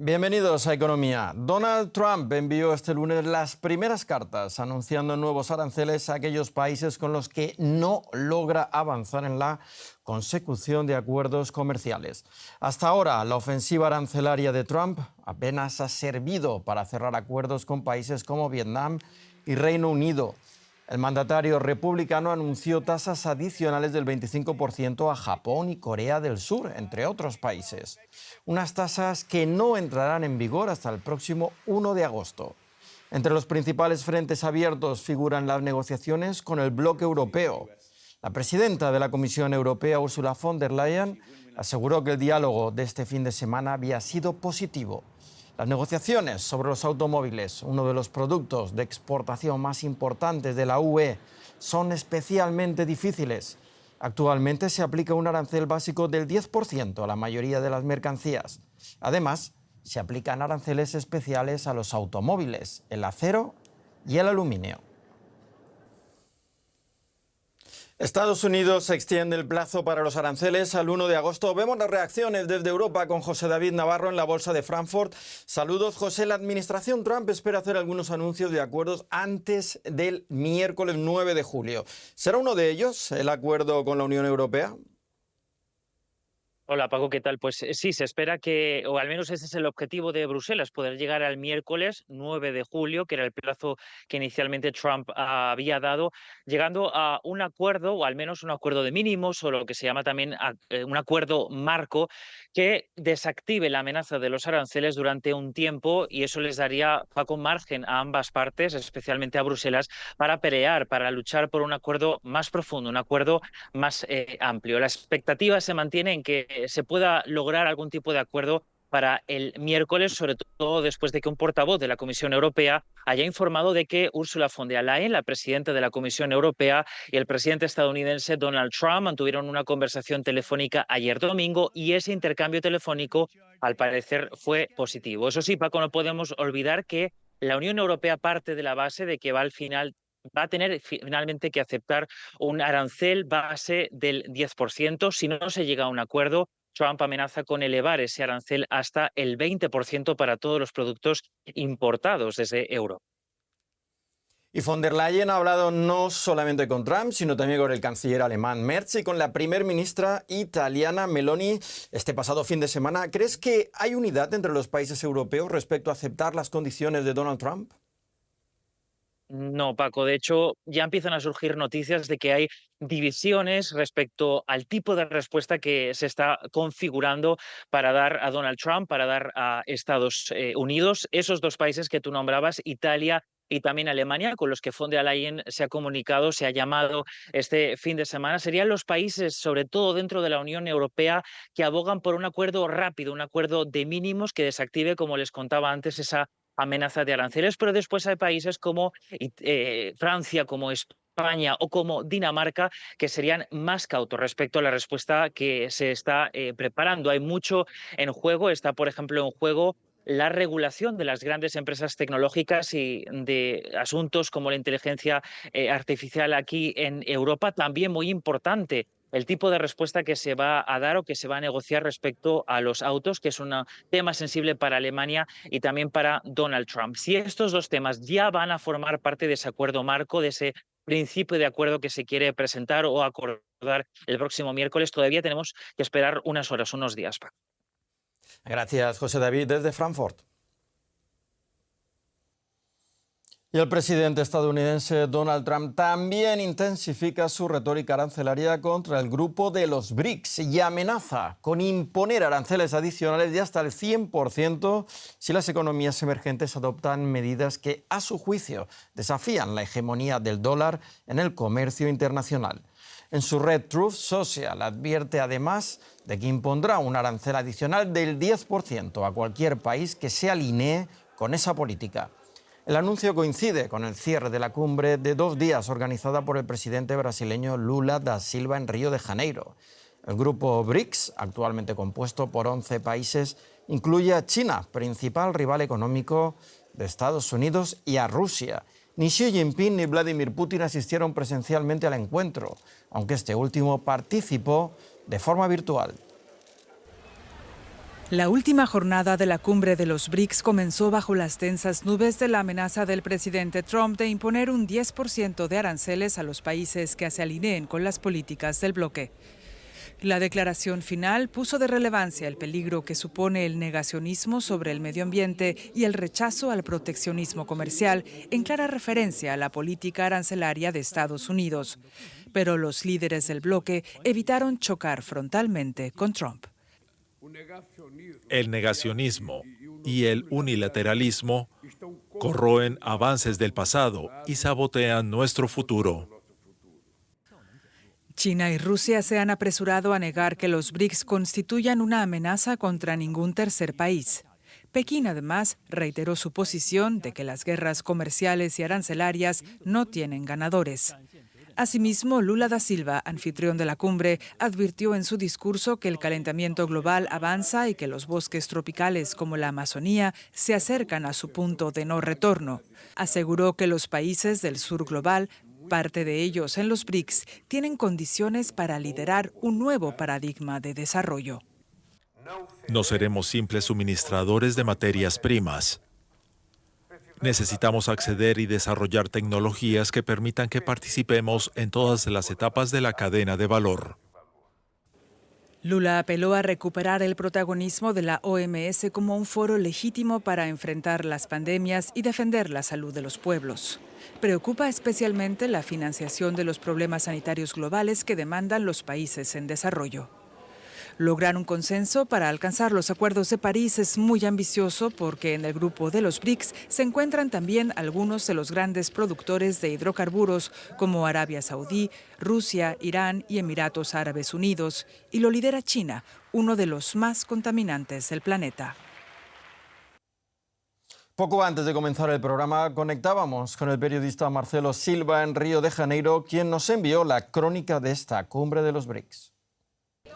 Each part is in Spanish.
Bienvenidos a Economía. Donald Trump envió este lunes las primeras cartas anunciando nuevos aranceles a aquellos países con los que no logra avanzar en la consecución de acuerdos comerciales. Hasta ahora, la ofensiva arancelaria de Trump apenas ha servido para cerrar acuerdos con países como Vietnam y Reino Unido. El mandatario republicano anunció tasas adicionales del 25% a Japón y Corea del Sur, entre otros países. Unas tasas que no entrarán en vigor hasta el próximo 1 de agosto. Entre los principales frentes abiertos figuran las negociaciones con el bloque europeo. La presidenta de la Comisión Europea, Ursula von der Leyen, aseguró que el diálogo de este fin de semana había sido positivo. Las negociaciones sobre los automóviles, uno de los productos de exportación más importantes de la UE, son especialmente difíciles. Actualmente se aplica un arancel básico del 10% a la mayoría de las mercancías. Además, se aplican aranceles especiales a los automóviles, el acero y el aluminio. Estados Unidos extiende el plazo para los aranceles al 1 de agosto. Vemos las reacciones desde Europa con José David Navarro en la Bolsa de Frankfurt. Saludos, José. La administración Trump espera hacer algunos anuncios de acuerdos antes del miércoles 9 de julio. ¿Será uno de ellos el acuerdo con la Unión Europea? Hola Paco, ¿qué tal? Pues sí, se espera que, o al menos ese es el objetivo de Bruselas, poder llegar al miércoles 9 de julio, que era el plazo que inicialmente Trump había dado, llegando a un acuerdo, o al menos un acuerdo de mínimos, o lo que se llama también un acuerdo marco, que desactive la amenaza de los aranceles durante un tiempo, y eso les daría, Paco, margen a ambas partes, especialmente a Bruselas, para pelear, para luchar por un acuerdo más profundo, un acuerdo más amplio. La expectativa se mantiene en que se pueda lograr algún tipo de acuerdo para el miércoles, sobre todo después de que un portavoz de la Comisión Europea haya informado de que Ursula von der Leyen, la presidenta de la Comisión Europea, y el presidente estadounidense Donald Trump mantuvieron una conversación telefónica ayer domingo, y ese intercambio telefónico, al parecer, fue positivo. Eso sí, Paco, no podemos olvidar que la Unión Europea parte de la base de que va a tener finalmente que aceptar un arancel base del 10%. Si no se llega a un acuerdo, Trump amenaza con elevar ese arancel hasta el 20% para todos los productos importados desde Europa. Y von der Leyen ha hablado no solamente con Trump, sino también con el canciller alemán Merz y con la primer ministra italiana Meloni este pasado fin de semana. ¿Crees que hay unidad entre los países europeos respecto a aceptar las condiciones de Donald Trump? No, Paco. De hecho, ya empiezan a surgir noticias de que hay divisiones respecto al tipo de respuesta que se está configurando para dar a Donald Trump, para dar a Estados Unidos. Esos dos países que tú nombrabas, Italia y también Alemania, con los que von der Leyen se ha comunicado, se ha llamado este fin de semana, serían los países, sobre todo dentro de la Unión Europea, que abogan por un acuerdo rápido, un acuerdo de mínimos que desactive, como les contaba antes, esa amenaza de aranceles. Pero después hay países como Francia, como España o como Dinamarca, que serían más cautos respecto a la respuesta que se está preparando. Hay mucho en juego. Está, por ejemplo, en juego la regulación de las grandes empresas tecnológicas y de asuntos como la inteligencia artificial aquí en Europa. También muy importante el tipo de respuesta que se va a dar o que se va a negociar respecto a los autos, que es un tema sensible para Alemania y también para Donald Trump. Si estos dos temas ya van a formar parte de ese acuerdo marco, de ese principio de acuerdo que se quiere presentar o acordar el próximo miércoles, todavía tenemos que esperar unas horas, unos días. Gracias, José David, desde Frankfurt. Y el presidente estadounidense Donald Trump también intensifica su retórica arancelaria contra el grupo de los BRICS y amenaza con imponer aranceles adicionales de hasta el 100% si las economías emergentes adoptan medidas que, a su juicio, desafían la hegemonía del dólar en el comercio internacional. En su red Truth Social advierte además de que impondrá un arancel adicional del 10% a cualquier país que se alinee con esa política. El anuncio coincide con el cierre de la cumbre de 2 días organizada por el presidente brasileño Lula da Silva en Río de Janeiro. El grupo BRICS, actualmente compuesto por 11 países, incluye a China, principal rival económico de Estados Unidos, y a Rusia. Ni Xi Jinping ni Vladimir Putin asistieron presencialmente al encuentro, aunque este último participó de forma virtual. La última jornada de la cumbre de los BRICS comenzó bajo las densas nubes de la amenaza del presidente Trump de imponer un 10% de aranceles a los países que se alineen con las políticas del bloque. La declaración final puso de relevancia el peligro que supone el negacionismo sobre el medio ambiente y el rechazo al proteccionismo comercial, en clara referencia a la política arancelaria de Estados Unidos. Pero los líderes del bloque evitaron chocar frontalmente con Trump. El negacionismo y el unilateralismo corroen avances del pasado y sabotean nuestro futuro. China y Rusia se han apresurado a negar que los BRICS constituyan una amenaza contra ningún tercer país. Pekín, además, reiteró su posición de que las guerras comerciales y arancelarias no tienen ganadores. Asimismo, Lula da Silva, anfitrión de la cumbre, advirtió en su discurso que el calentamiento global avanza y que los bosques tropicales como la Amazonía se acercan a su punto de no retorno. Aseguró que los países del sur global, parte de ellos en los BRICS, tienen condiciones para liderar un nuevo paradigma de desarrollo. No seremos simples suministradores de materias primas. Necesitamos acceder y desarrollar tecnologías que permitan que participemos en todas las etapas de la cadena de valor. Lula apeló a recuperar el protagonismo de la OMS como un foro legítimo para enfrentar las pandemias y defender la salud de los pueblos. Preocupa especialmente la financiación de los problemas sanitarios globales que demandan los países en desarrollo. Lograr un consenso para alcanzar los acuerdos de París es muy ambicioso porque en el grupo de los BRICS se encuentran también algunos de los grandes productores de hidrocarburos como Arabia Saudí, Rusia, Irán y Emiratos Árabes Unidos, y lo lidera China, uno de los más contaminantes del planeta. Poco antes de comenzar el programa conectábamos con el periodista Marcelo Silva en Río de Janeiro, quien nos envió la crónica de esta cumbre de los BRICS.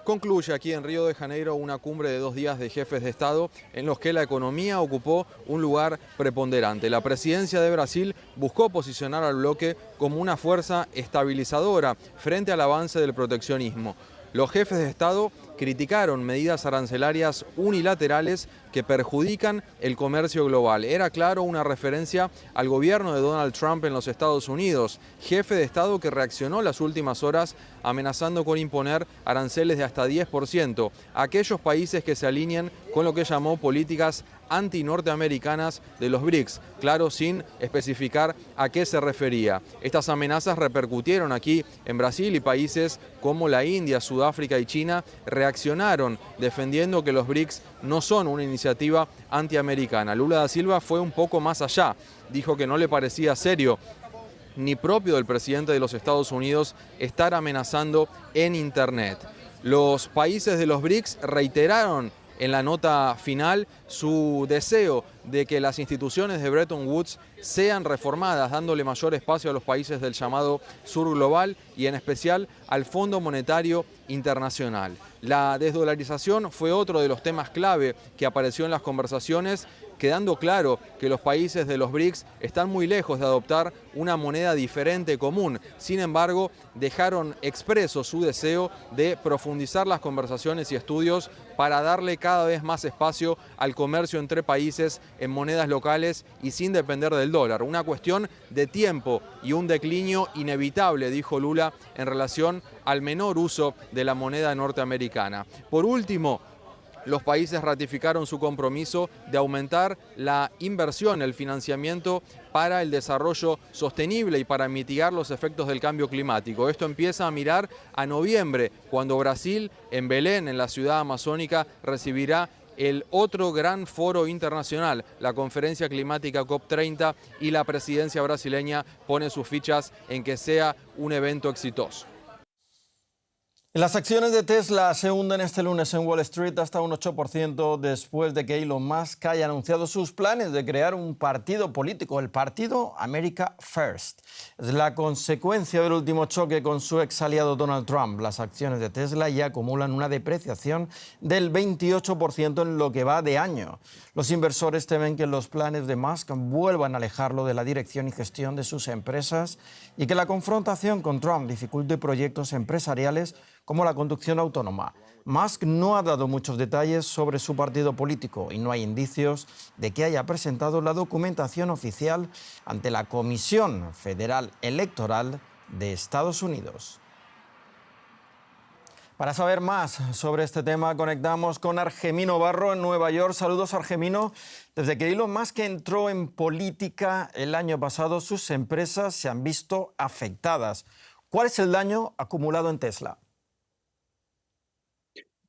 Concluye aquí en Río de Janeiro una cumbre de 2 días de jefes de Estado en los que la economía ocupó un lugar preponderante. La presidencia de Brasil buscó posicionar al bloque como una fuerza estabilizadora frente al avance del proteccionismo. Los jefes de Estado criticaron medidas arancelarias unilaterales que perjudican el comercio global. Era, claro, una referencia al gobierno de Donald Trump en los Estados Unidos, jefe de Estado que reaccionó las últimas horas amenazando con imponer aranceles de hasta 10% a aquellos países que se alineen con lo que llamó políticas anti-norteamericanas de los BRICS, claro, sin especificar a qué se refería. Estas amenazas repercutieron aquí en Brasil y países como la India, Sudáfrica y China reaccionaron defendiendo que los BRICS no son una iniciativa antiamericana. Lula da Silva fue un poco más allá, dijo que no le parecía serio ni propio del presidente de los Estados Unidos estar amenazando en Internet. Los países de los BRICS reiteraron en la nota final su deseo de que las instituciones de Bretton Woods sean reformadas, dándole mayor espacio a los países del llamado sur global y en especial al Fondo Monetario Internacional. La desdolarización fue otro de los temas clave que apareció en las conversaciones, quedando claro que los países de los BRICS están muy lejos de adoptar una moneda diferente común. Sin embargo, dejaron expreso su deseo de profundizar las conversaciones y estudios para darle cada vez más espacio al comercio entre países en monedas locales y sin depender del dólar. Una cuestión de tiempo y un declinio inevitable, dijo Lula, en relación al menor uso de la moneda norteamericana. Por último, los países ratificaron su compromiso de aumentar la inversión, el financiamiento para el desarrollo sostenible y para mitigar los efectos del cambio climático. Esto empieza a mirar a noviembre, cuando Brasil, en Belén, en la ciudad amazónica, recibirá el otro gran foro internacional, la conferencia climática COP30, y la presidencia brasileña pone sus fichas en que sea un evento exitoso. Las acciones de Tesla se hunden este lunes en Wall Street hasta un 8% después de que Elon Musk haya anunciado sus planes de crear un partido político, el partido America First. Es la consecuencia del último choque con su ex aliado Donald Trump. Las acciones de Tesla ya acumulan una depreciación del 28% en lo que va de año. Los inversores temen que los planes de Musk vuelvan a alejarlo de la dirección y gestión de sus empresas y que la confrontación con Trump dificulte proyectos empresariales como la conducción autónoma. Musk no ha dado muchos detalles sobre su partido político y no hay indicios de que haya presentado la documentación oficial ante la Comisión Federal Electoral de Estados Unidos. Para saber más sobre este tema, conectamos con Argemino Barro en Nueva York. Saludos, Argemino. Desde que Elon Musk entró en política el año pasado, sus empresas se han visto afectadas. ¿Cuál es el daño acumulado en Tesla?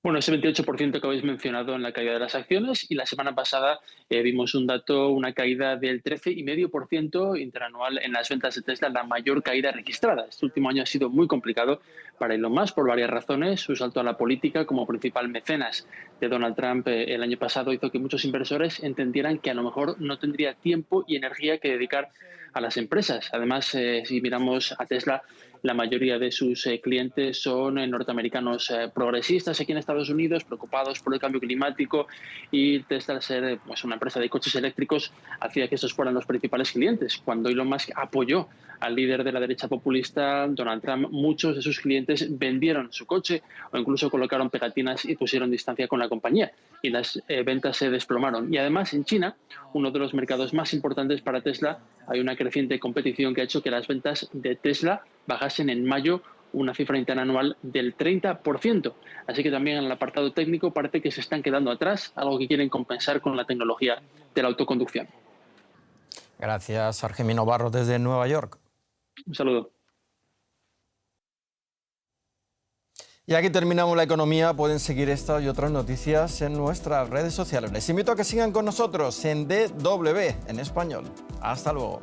Bueno, ese 28% que habéis mencionado en la caída de las acciones, y la semana pasada vimos una caída del 13,5% interanual en las ventas de Tesla, la mayor caída registrada. Este último año ha sido muy complicado para Elon Musk por varias razones. Su salto a la política como principal mecenas de Donald Trump el año pasado hizo que muchos inversores entendieran que a lo mejor no tendría tiempo y energía que dedicar a las empresas. Además, si miramos a Tesla, la mayoría de sus clientes son norteamericanos progresistas aquí en Estados Unidos, preocupados por el cambio climático, y Tesla, al ser una empresa de coches eléctricos, hacía que estos fueran los principales clientes. Cuando Elon Musk apoyó al líder de la derecha populista, Donald Trump, muchos de sus clientes vendieron su coche o incluso colocaron pegatinas y pusieron distancia con la compañía, y las ventas se desplomaron. Y además, en China, uno de los mercados más importantes para Tesla, hay una creciente competición que ha hecho que las ventas de Tesla bajasen en mayo una cifra interanual del 30%. Así que también en el apartado técnico parece que se están quedando atrás, algo que quieren compensar con la tecnología de la autoconducción. Gracias, Argemino Barro, desde Nueva York. Un saludo. Y aquí terminamos la economía. Pueden seguir estas y otras noticias en nuestras redes sociales. Les invito a que sigan con nosotros en DW en español. Hasta luego.